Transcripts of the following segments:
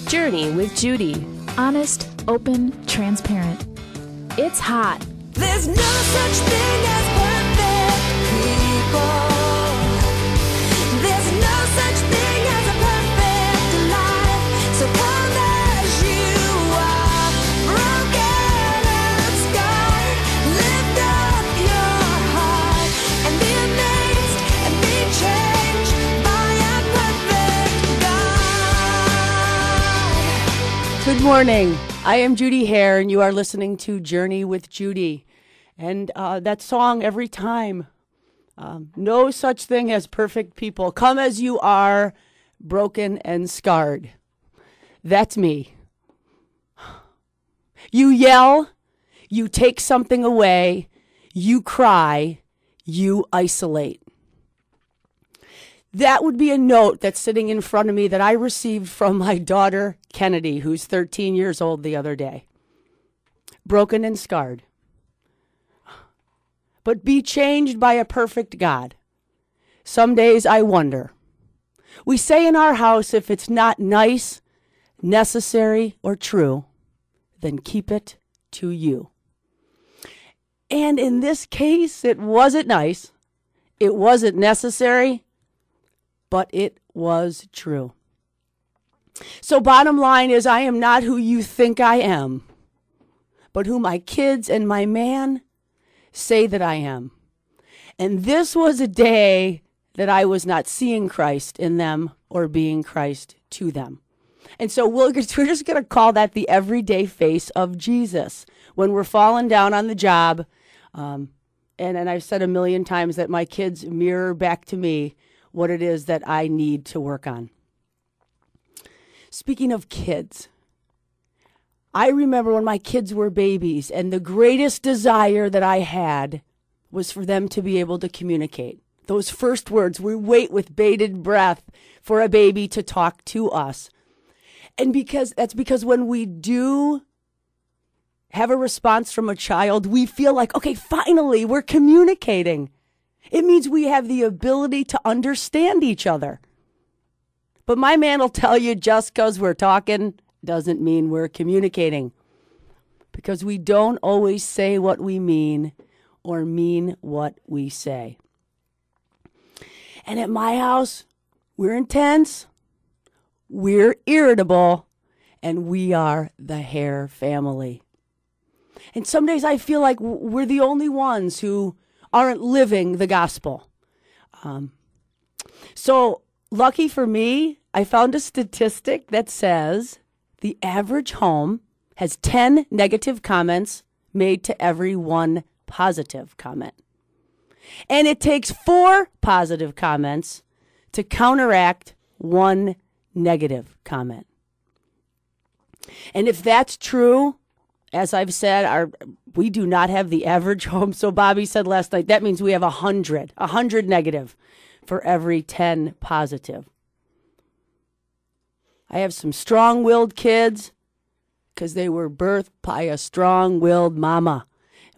Journey with Judy. Honest, open, transparent. It's hot. There's no such thing as perfect people. There's no such thing as a perfect life. So come as you are, broken and scarred. Lift up your heart and be amazed and be changed by a perfect God. Good morning. I am Judy Hehr, and you are listening to Journey with Judy. And that song, every time, no such thing as perfect people. Come as you are, broken and scarred. That's me. You yell, you take something away, you cry, you isolate. That would be a note that's sitting in front of me that I received from my daughter, Kennedy, who's 13 years old the other day. Broken and scarred. But be changed by a perfect God. Some days I wonder. We say in our house, if it's not nice, necessary, or true, then keep it to you. And in this case, it wasn't nice, it wasn't necessary, but it was true. So bottom line is, I am not who you think I am, but who my kids and my man say that I am. And this was a day that I was not seeing Christ in them or being Christ to them. And so we're just going to call that the everyday face of Jesus. When we're falling down on the job, and I've said a million times that my kids mirror back to me what it is that I need to work on. Speaking of kids, I remember when my kids were babies, and the greatest desire that I had was for them to be able to communicate. Those first words, we wait with bated breath for a baby to talk to us. And that's because when we do have a response from a child, we feel like, okay, finally, we're communicating. It means we have the ability to understand each other. But my man will tell you, just because we're talking doesn't mean we're communicating, because we don't always say what we mean or mean what we say. And at my house, we're intense, we're irritable, and we are the Hehr family. And some days I feel like we're the only ones who aren't living the gospel. So lucky for me, I found a statistic that says the average home has 10 negative comments made to every one positive comment. And it takes 4 positive comments to counteract 1 negative comment. And if that's true, as I've said, we do not have the average home. So Bobby said last night, that means we have 100 negative for every 10 positive. I have some strong-willed kids because they were birthed by a strong-willed mama.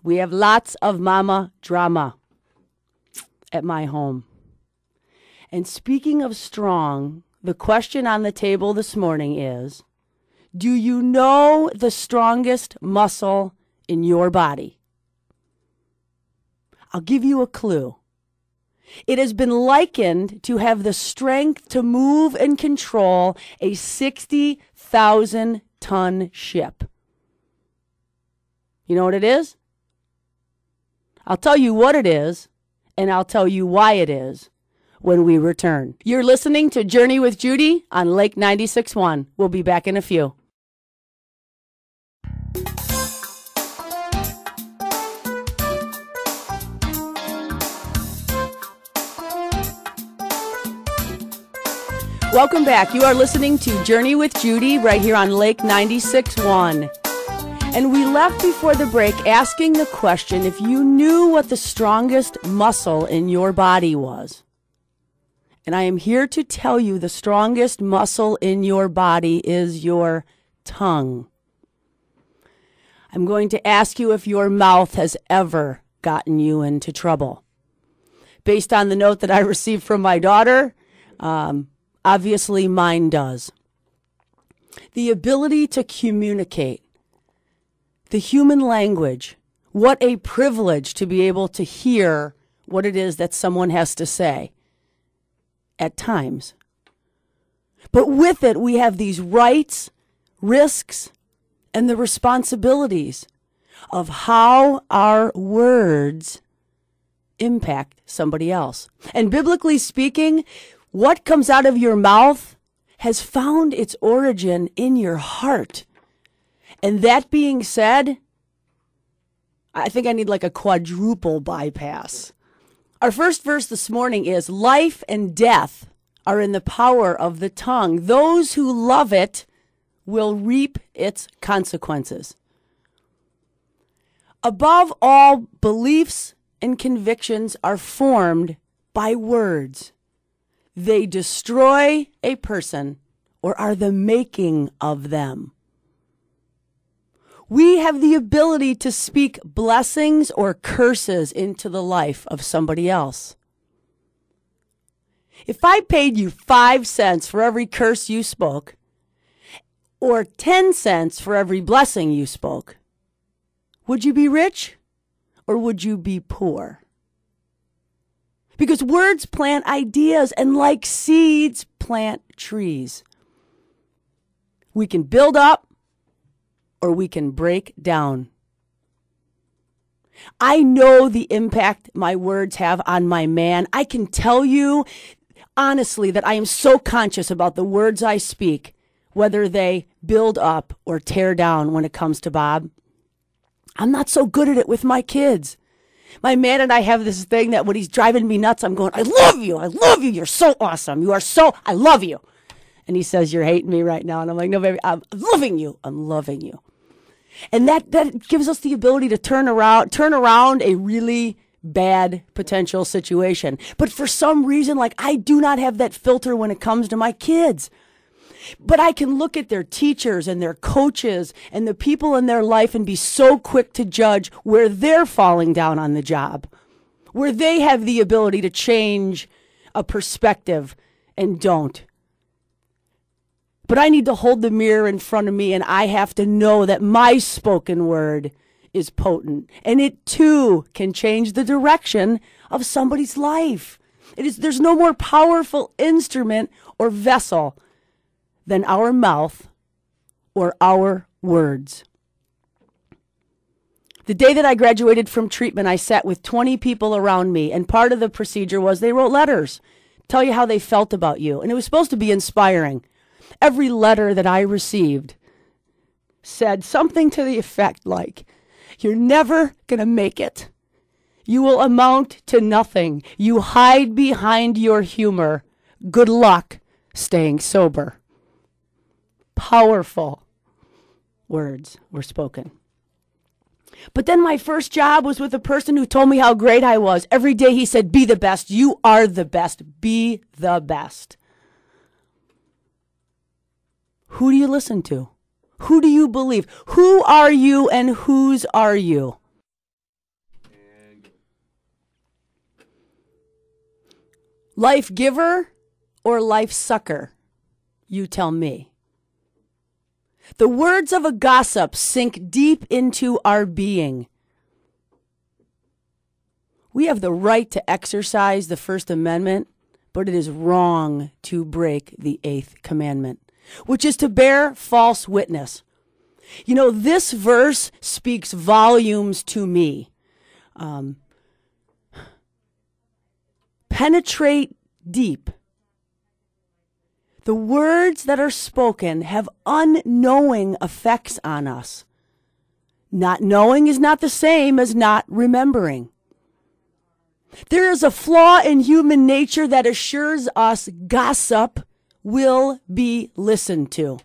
We have lots of mama drama at my home. And speaking of strong, the question on the table this morning is, do you know the strongest muscle in your body? I'll give you a clue. It has been likened to have the strength to move and control a 60,000-ton ship. You know what it is? I'll tell you what it is, and I'll tell you why it is when we return. You're listening to Journey with Judy on Lake 96.1. We'll be back in a few. Welcome back. You are listening to Journey with Judy right here on Lake 96.1. And we left before the break asking the question, if you knew what the strongest muscle in your body was. And I am here to tell you the strongest muscle in your body is your tongue. I'm going to ask you if your mouth has ever gotten you into trouble. Based on the note that I received from my daughter, obviously mine does. The ability to communicate. The human language. What a privilege to be able to hear what it is that someone has to say at times. But with it, we have these rights, risks, and the responsibilities of how our words impact somebody else. And biblically speaking, what comes out of your mouth has found its origin in your heart. And that being said, I think I need like a quadruple bypass. Our first verse this morning is, life and death are in the power of the tongue. Those who love it will reap its consequences. Above all, beliefs and convictions are formed by words. They destroy a person or are the making of them. We have the ability to speak blessings or curses into the life of somebody else. If I paid you 5 cents for every curse you spoke, or 10 cents for every blessing you spoke, would you be rich or would you be poor? Because words plant ideas, and like seeds, plant trees. We can build up or we can break down. I know the impact my words have on my man. I can tell you honestly that I am so conscious about the words I speak, whether they build up or tear down when it comes to Bob. I'm not so good at it with my kids. My man and I have this thing that when he's driving me nuts, I'm going, I love you, you're so awesome, I love you. And he says, you're hating me right now. And I'm like, no, baby, I'm loving you. And that gives us the ability to turn around a really bad potential situation. But for some reason, like, I do not have that filter when it comes to my kids. But I can look at their teachers and their coaches and the people in their life and be so quick to judge where they're falling down on the job, where they have the ability to change a perspective and don't. But I need to hold the mirror in front of me, and I have to know that my spoken word is potent, and it too can change the direction of somebody's life. There's no more powerful instrument or vessel than our mouth or our words. The day that I graduated from treatment, I sat with 20 people around me, and part of the procedure was they wrote letters, tell you how they felt about you, and it was supposed to be inspiring. Every letter that I received said something to the effect like, you're never going to make it. You will amount to nothing. You hide behind your humor. Good luck staying sober. Powerful words were spoken. But then my first job was with a person who told me how great I was. Every day he said, be the best. You are the best. Be the best. Who do you listen to? Who do you believe? Who are you and whose are you? Life giver or life sucker? You tell me. The words of a gossip sink deep into our being. We have the right to exercise the First Amendment, but it is wrong to break the 8th commandment, which is to bear false witness. You know, this verse speaks volumes to me. Penetrate deep. The words that are spoken have unknowing effects on us. Not knowing is not the same as not remembering. There is a flaw in human nature that assures us gossip will be listened to.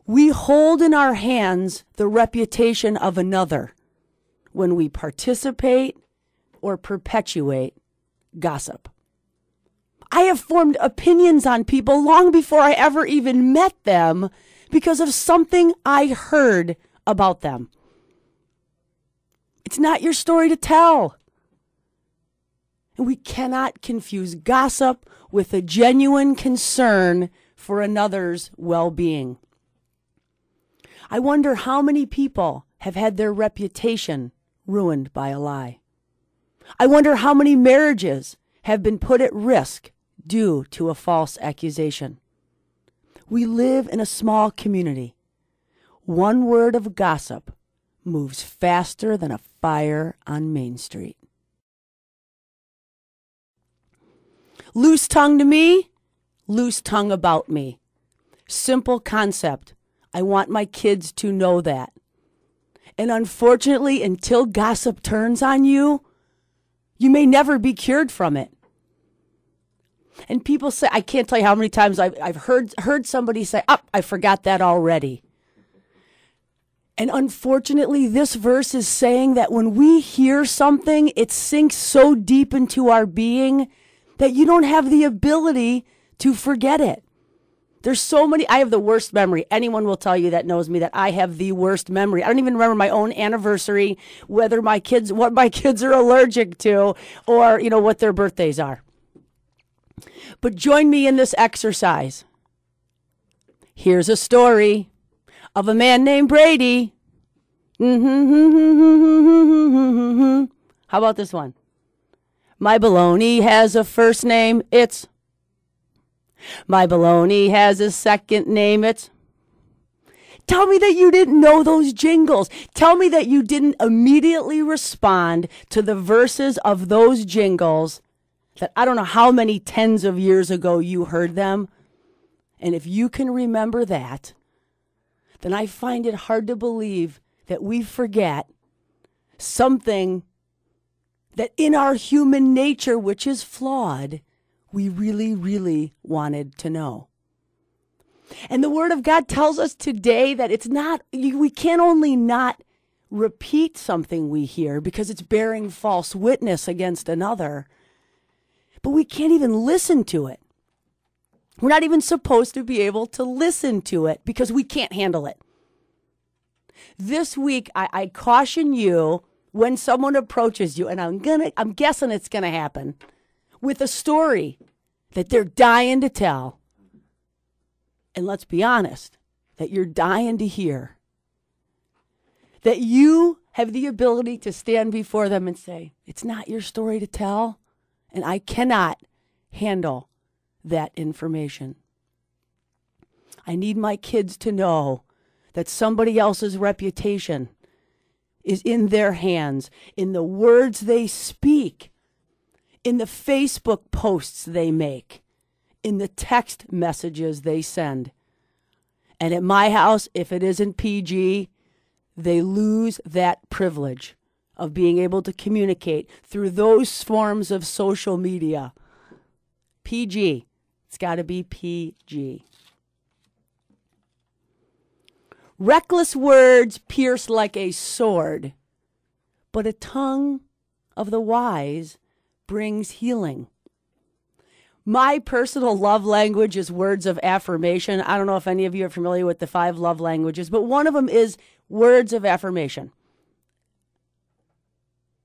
We hold in our hands the reputation of another when we participate or perpetuate gossip. I have formed opinions on people long before I ever even met them because of something I heard about them. It's not your story to tell. And we cannot confuse gossip with a genuine concern for another's well-being. I wonder how many people have had their reputation ruined by a lie. I wonder how many marriages have been put at risk due to a false accusation. We live in a small community. One word of gossip moves faster than a fire on Main Street. Loose tongue to me, loose tongue about me. Simple concept. I want my kids to know that. And unfortunately, until gossip turns on you, you may never be cured from it. And people say, I can't tell you how many times I've heard somebody say, I forgot that already. And unfortunately, this verse is saying that when we hear something, it sinks so deep into our being that you don't have the ability to forget it. There's so many. I have the worst memory. Anyone will tell you that knows me that I have the worst memory. I don't even remember my own anniversary, what my kids are allergic to, or, what their birthdays are. But join me in this exercise. Here's a story of a man named Brady. How about this one? My baloney has a first name, it's. My baloney has a second name, it's. Tell me that you didn't know those jingles. Tell me that you didn't immediately respond to the verses of those jingles that I don't know how many tens of years ago you heard them. And if you can remember that, then I find it hard to believe that we forget something that in our human nature, which is flawed, we really, really wanted to know. And the Word of God tells us today that it's not, we can only not repeat something we hear because it's bearing false witness against another, but we can't even listen to it. We're not even supposed to be able to listen to it because we can't handle it. This week, I caution you when someone approaches you, and I'm guessing it's gonna happen, with a story that they're dying to tell. And let's be honest, that you're dying to hear. That you have the ability to stand before them and say, it's not your story to tell, and I cannot handle that information. I need my kids to know that somebody else's reputation is in their hands, in the words they speak, in the Facebook posts they make, in the text messages they send. And at my house, if it isn't PG, they lose that privilege of being able to communicate through those forms of social media. PG. It's got to be PG. Reckless words pierce like a sword, but a tongue of the wise brings healing. My personal love language is words of affirmation. I don't know if any of you are familiar with the 5 love languages, but one of them is words of affirmation.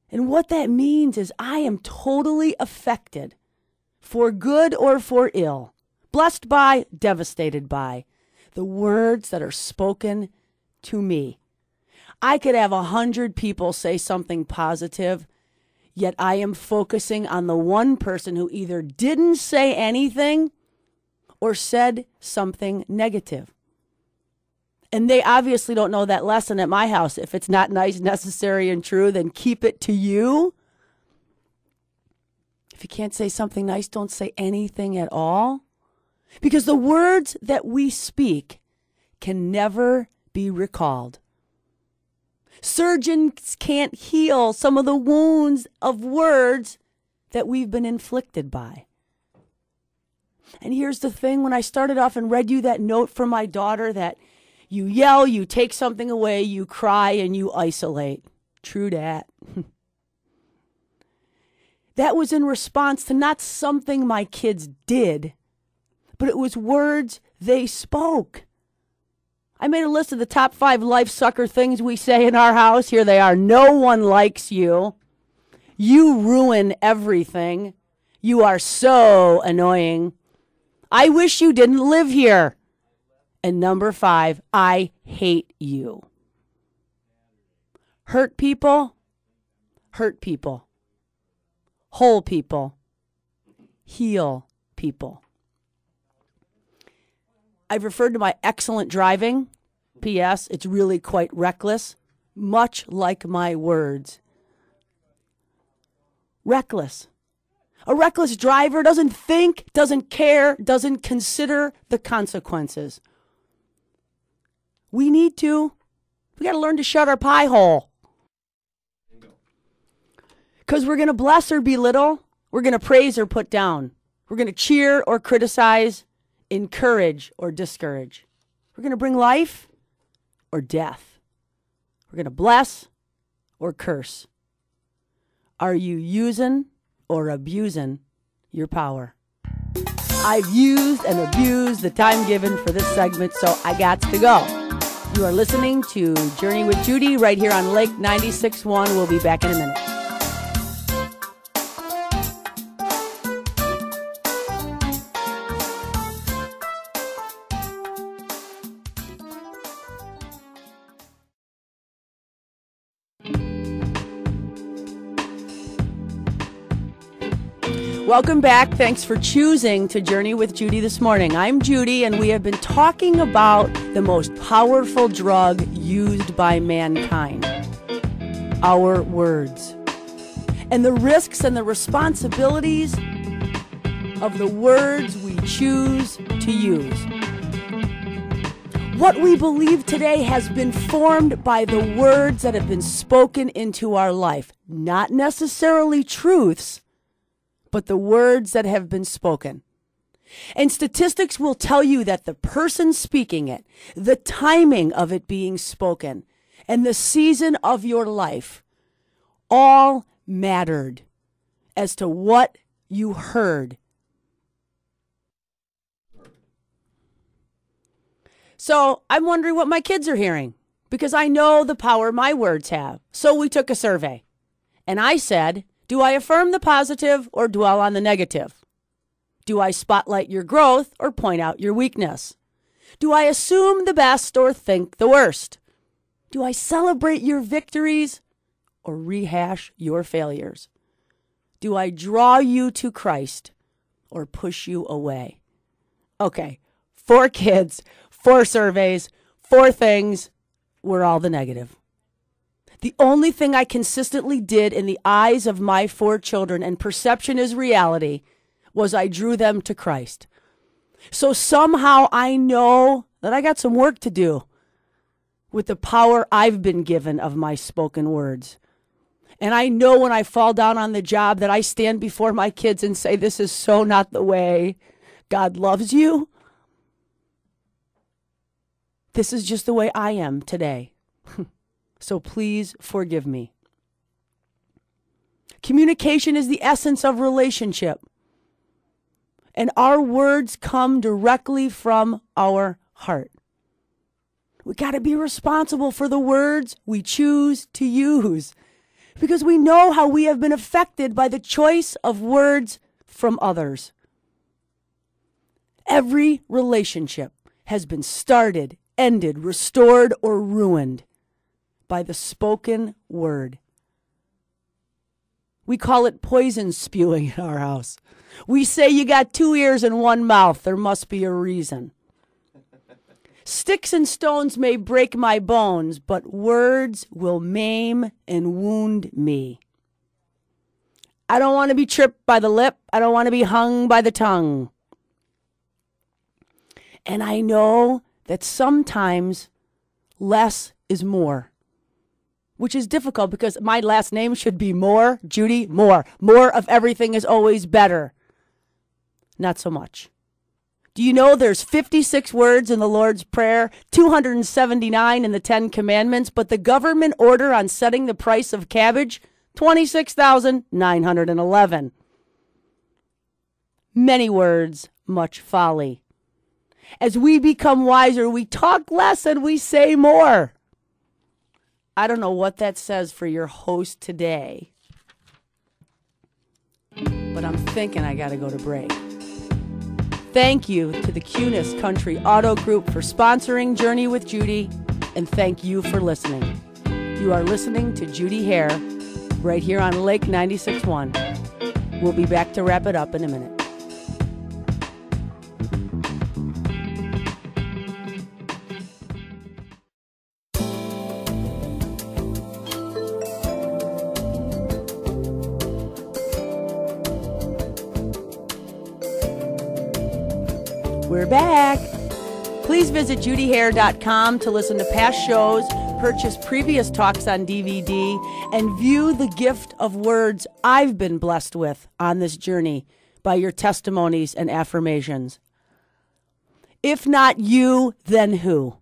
And what that means is I am totally affected, for good or for ill, blessed by, devastated by, the words that are spoken to me. I could have 100 people say something positive, yet I am focusing on the one person who either didn't say anything or said something negative. And they obviously don't know that lesson at my house. If it's not nice, necessary, and true, then keep it to you. If you can't say something nice, don't say anything at all. Because the words that we speak can never be recalled. Surgeons can't heal some of the wounds of words that we've been inflicted by. And here's the thing, when I started off and read you that note from my daughter that you yell, you take something away, you cry, and you isolate. True dat. That was in response to not something my kids did, but it was words they spoke. I made a list of the top 5 life sucker things we say in our house. Here they are. No one likes you. You ruin everything. You are so annoying. I wish you didn't live here. And number 5, I hate you. Hurt people, whole people, heal people. I've referred to my excellent driving. P.S. It's really quite reckless, much like my words. Reckless. A reckless driver doesn't think, doesn't care, doesn't consider the consequences. We need to. We got to learn to shut our pie hole. Because we're going to bless or belittle. We're going to praise or put down. We're going to cheer or criticize, encourage or discourage. We're going to bring life or death. We're going to bless or curse. Are you using or abusing your power? I've used and abused the time given for this segment, so I got to go. You are listening to Journey with Judy right here on Lake 96.1. We'll be back in a minute. Welcome back. Thanks for choosing to journey with Judy this morning. I'm Judy, and we have been talking about the most powerful drug used by mankind, our words, and the risks and the responsibilities of the words we choose to use. What we believe today has been formed by the words that have been spoken into our life, not necessarily truths, but the words that have been spoken. And statistics will tell you that the person speaking it, the timing of it being spoken, and the season of your life all mattered as to what you heard. So I'm wondering what my kids are hearing, because I know the power my words have. So we took a survey, and I said, do I affirm the positive or dwell on the negative? Do I spotlight your growth or point out your weakness? Do I assume the best or think the worst? Do I celebrate your victories or rehash your failures? Do I draw you to Christ or push you away? Okay, 4 kids, 4 surveys, 4 things were all the negative. The only thing I consistently did in the eyes of my 4 children, and perception is reality, was I drew them to Christ. So somehow I know that I got some work to do with the power I've been given of my spoken words. And I know when I fall down on the job that I stand before my kids and say, this is so not the way God loves you. This is just the way I am today. So please forgive me. Communication is the essence of relationship. And our words come directly from our heart. We got to be responsible for the words we choose to use, because we know how we have been affected by the choice of words from others. Every relationship has been started, ended, restored, or ruined by the spoken word. We call it poison spewing in our house. We say you got 2 ears and 1 mouth. There must be a reason. Sticks and stones may break my bones, but words will maim and wound me. I don't want to be tripped by the lip. I don't want to be hung by the tongue. And I know that sometimes less is more, which is difficult because my last name should be Moore, Judy Moore. More of everything is always better. Not so much. Do you know there's 56 words in the Lord's Prayer, 279 in the 10 Commandments, but the government order on setting the price of cabbage, 26,911. Many words, much folly. As we become wiser, we talk less and we say more. I don't know what that says for your host today, but I'm thinking I got to go to break. Thank you to the Cunis Country Auto Group for sponsoring Journey with Judy, and thank you for listening. You are listening to Judy Hehr right here on Lake 96.1. We'll be back to wrap it up in a minute. We're back. Please visit judyhehr.com to listen to past shows, purchase previous talks on DVD, and view the gift of words I've been blessed with on this journey by your testimonies and affirmations. If not you, then who?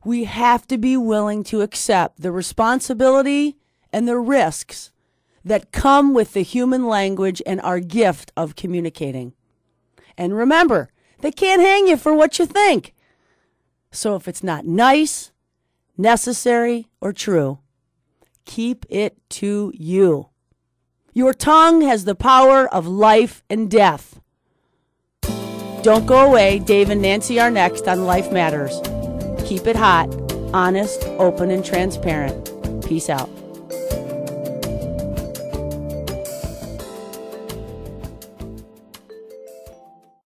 We have to be willing to accept the responsibility and the risks that come with the human language and our gift of communicating. And remember, they can't hang you for what you think. So if it's not nice, necessary, or true, keep it to you. Your tongue has the power of life and death. Don't go away. Dave and Nancy are next on Life Matters. Keep it hot, honest, open, and transparent. Peace out.